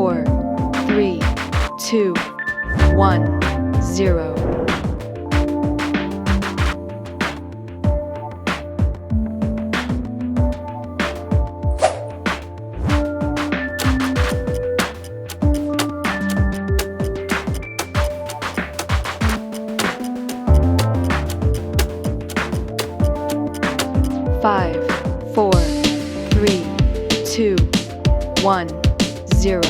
4, 3, 2, 1, 0. 5, 4, 3, 2, 1, 0.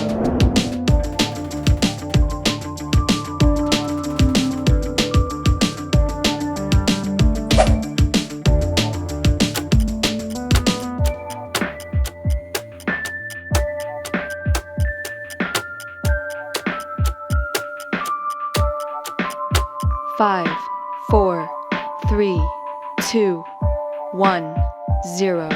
5, 4, 3, 2, 1, 0.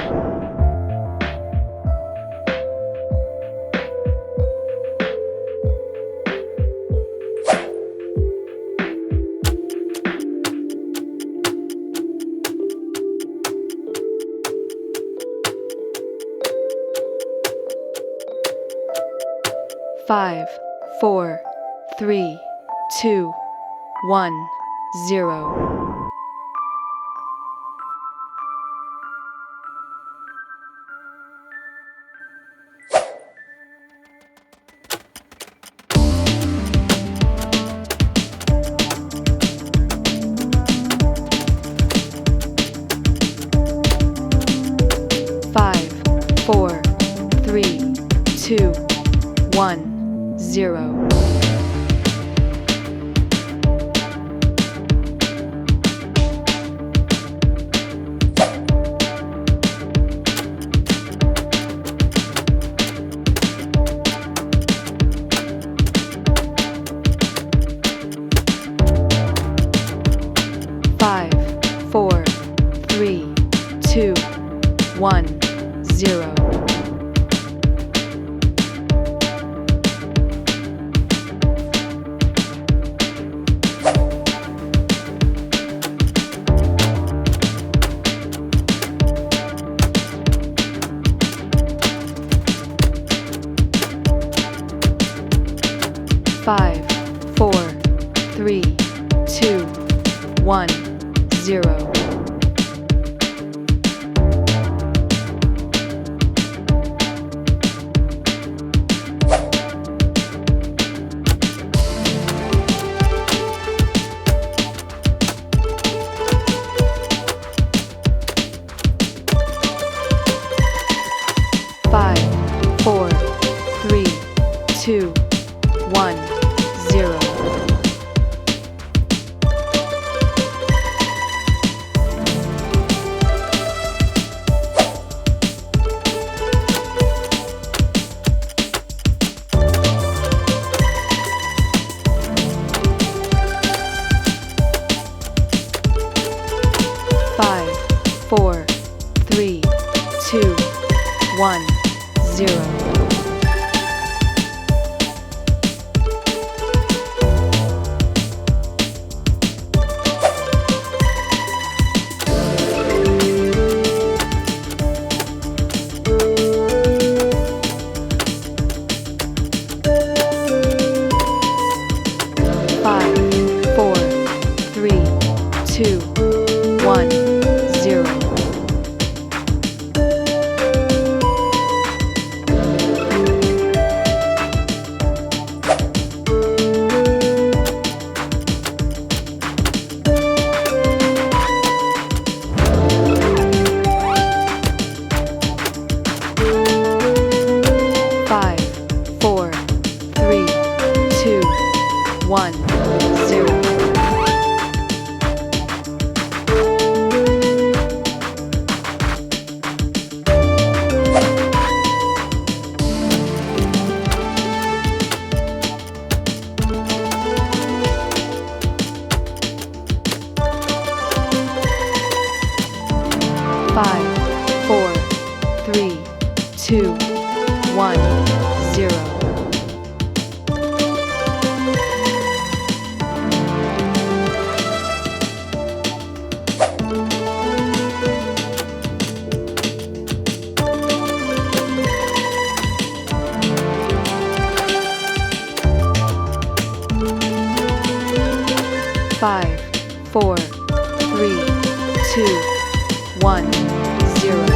5, 4, 3, 2, 1, 0. 5, 4, 3, 2, 1, 0. 5, 4, 3, 2, 1, 0. 5, 4, 3, 2, 1, 0. 5, 4, 3, 2, 1, 0. 5, 4, 3, 2, 1, 0. 5, 4, 3, 2, 1, 0. 5, 5, 4, 3, 2, 1, 0.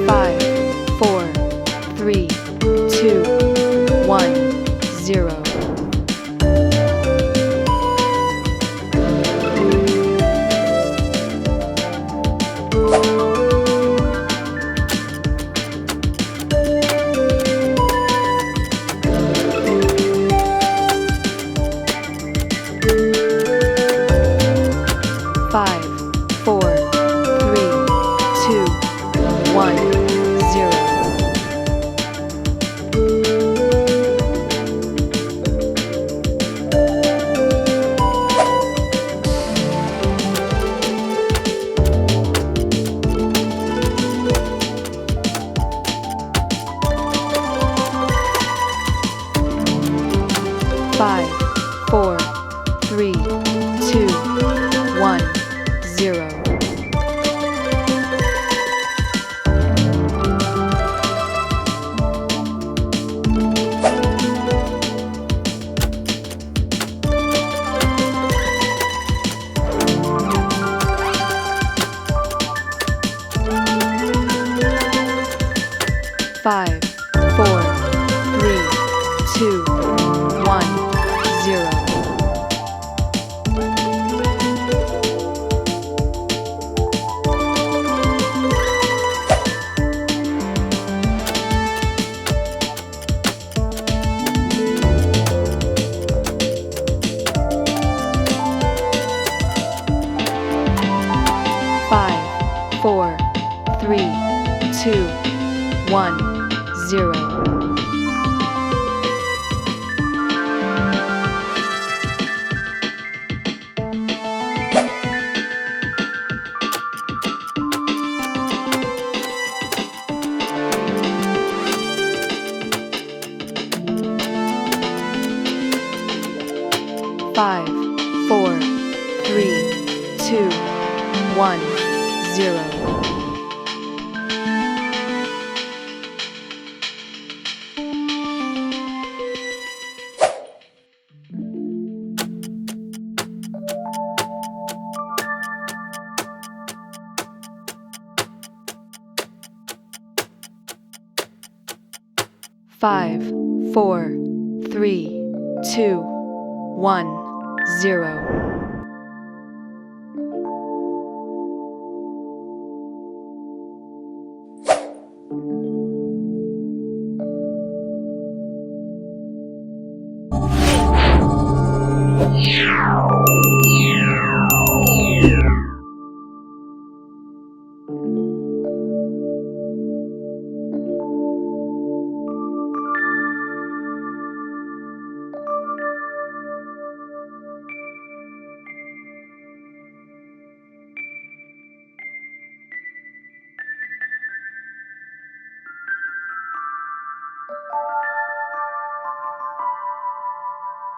5, 4, 3, 2, 1, 0. 5, 4, 3, 2, 1, 0. 5, 4, 3, 2, 1, 0. 5, 4, 3, 2, 1, 0. 5, 4, 3, 2, 1, 0. 5, 4, 3, 2, 1, 0. 5, 4, 3, 2, 1, 0. 5,